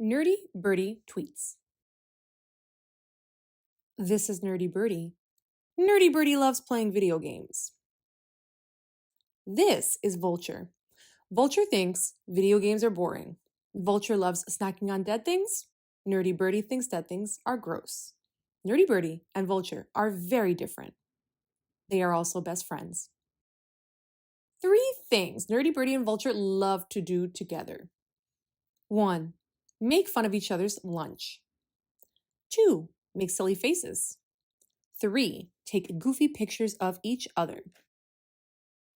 Nerdy Birdie tweets. This is Nerdy Birdie. Nerdy Birdie loves playing video games. This is Vulture. Vulture thinks video games are boring. Vulture loves snacking on dead things. Nerdy Birdie thinks dead things are gross. Nerdy Birdie and Vulture are very different. They are also best friends. 3 things Nerdy Birdie and Vulture love to do together. 1. Make fun of each other's lunch. 2. Make silly faces. 3. Take goofy pictures of each other.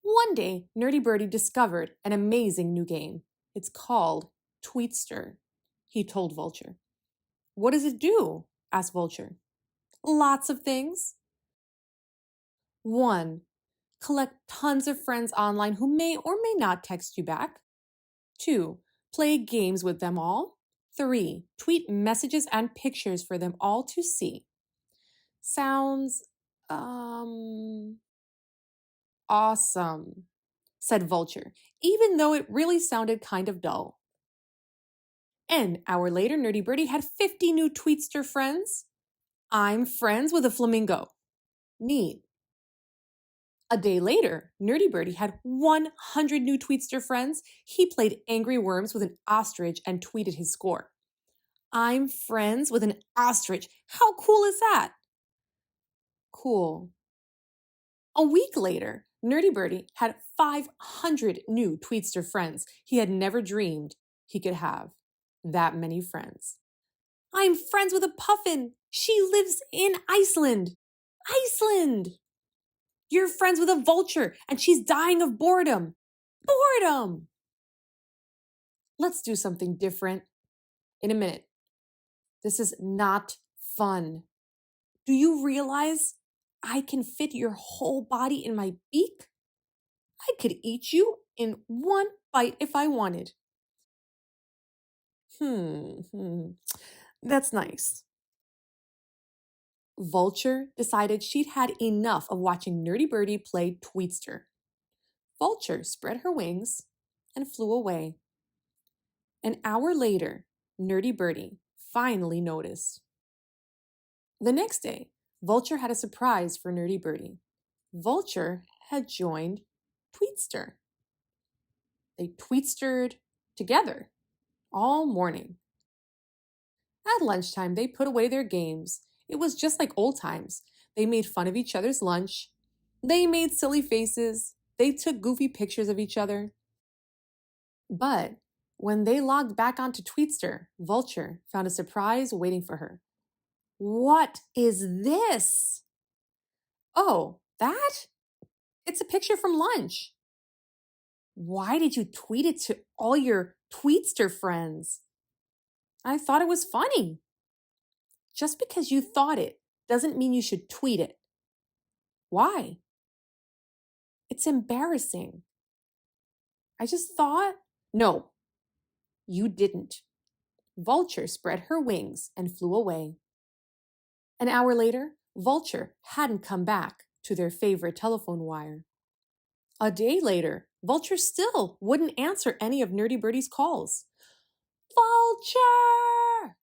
One day, Nerdy Birdie discovered an amazing new game. It's called Tweetster. He told Vulture. What does it do? Asked Vulture. Lots of things. 1. Collect tons of friends online who may or may not text you back. 2. Play games with them all. 3. Tweet messages and pictures for them all to see. Sounds, awesome, said Vulture, even though it really sounded kind of dull. An hour later, Nerdy Birdie had 50 new Tweetster friends. I'm friends with a flamingo. Neat. A day later, Nerdy Birdie had 100 new Tweetster friends. He played Angry Worms with an ostrich and tweeted his score. I'm friends with an ostrich. How cool is that? Cool. A week later, Nerdy Birdie had 500 new Tweetster friends. He had never dreamed he could have that many friends. I'm friends with a puffin. She lives in Iceland. Iceland! You're friends with a vulture, and she's dying of boredom. Boredom! Let's do something different in a minute. This is not fun. Do you realize I can fit your whole body in my beak? I could eat you in one bite if I wanted. That's nice. Vulture decided she'd had enough of watching Nerdy Birdie play Tweetster. Vulture spread her wings and flew away. An hour later, Nerdy Birdie finally noticed. The next day, Vulture had a surprise for Nerdy Birdie. Vulture had joined Tweetster. They tweetstered together all morning. At lunchtime, they put away their games. It was just like old times. They made fun of each other's lunch. They made silly faces. They took goofy pictures of each other. But when they logged back onto Tweetster, Vulture found a surprise waiting for her. What is this? Oh, that? It's a picture from lunch. Why did you tweet it to all your Tweetster friends? I thought it was funny. Just because you thought it doesn't mean you should tweet it. Why? It's embarrassing. I just thought. No, you didn't. Vulture spread her wings and flew away. An hour later, Vulture hadn't come back to their favorite telephone wire. A day later, Vulture still wouldn't answer any of Nerdy Birdie's calls. Vulture!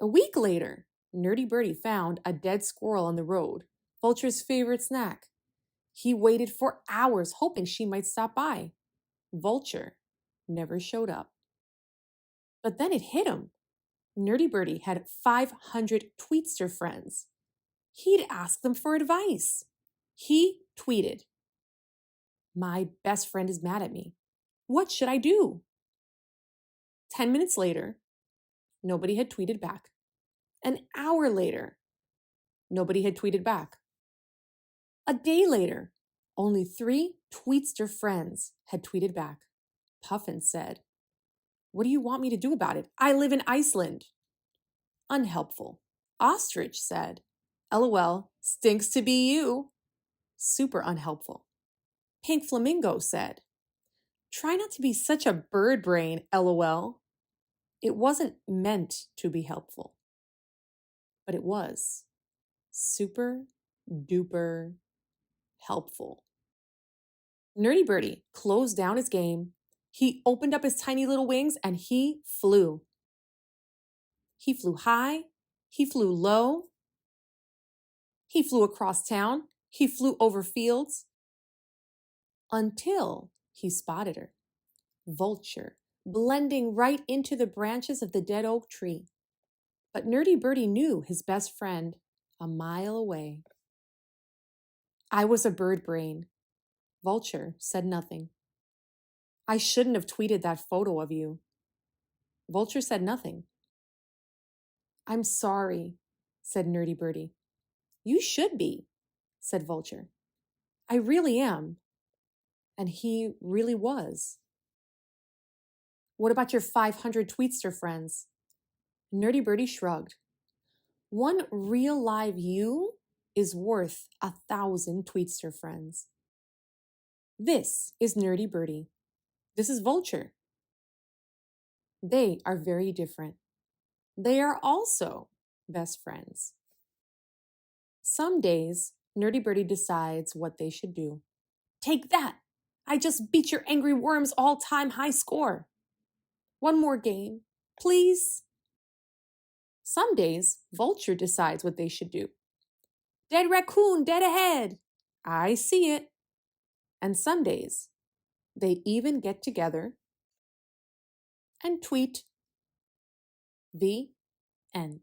A week later, Nerdy Birdie found a dead squirrel on the road, Vulture's favorite snack. He waited for hours hoping she might stop by. Vulture never showed up. But then it hit him. Nerdy Birdie had 500 Tweetster friends. He'd ask them for advice. He tweeted, "My best friend is mad at me. What should I do?" 10 minutes later, nobody had tweeted back. An hour later, nobody had tweeted back. A day later, only 3 Tweetster friends had tweeted back. Puffin said, "What do you want me to do about it? I live in Iceland." Unhelpful. Ostrich said, "LOL, stinks to be you." Super unhelpful. Pink Flamingo said, "Try not to be such a bird brain, LOL." It wasn't meant to be helpful, but it was super duper helpful. Nerdy Birdie closed down his game, He opened up his tiny little wings and he flew. He flew high. He flew low. He flew across town. He flew over fields until he spotted her, Vulture, blending right into the branches of the dead oak tree. But Nerdy Birdie knew his best friend a mile away. I was a bird brain. Vulture said nothing. I shouldn't have tweeted that photo of you. Vulture said nothing. I'm sorry, said Nerdy Birdie. You should be, said Vulture. I really am. And he really was. What about your 500 Tweetster friends? Nerdy Birdie shrugged. One real live you is worth 1,000 Tweetster friends. This is Nerdy Birdie. This is Vulture. They are very different. They are also best friends. Some days, Nerdy Birdie decides what they should do. Take that! I just beat your angry worm's all-time high score. One more game, please. Some days, Vulture decides what they should do. Dead raccoon, dead ahead. I see it. And some days, they even get together and tweet. The end.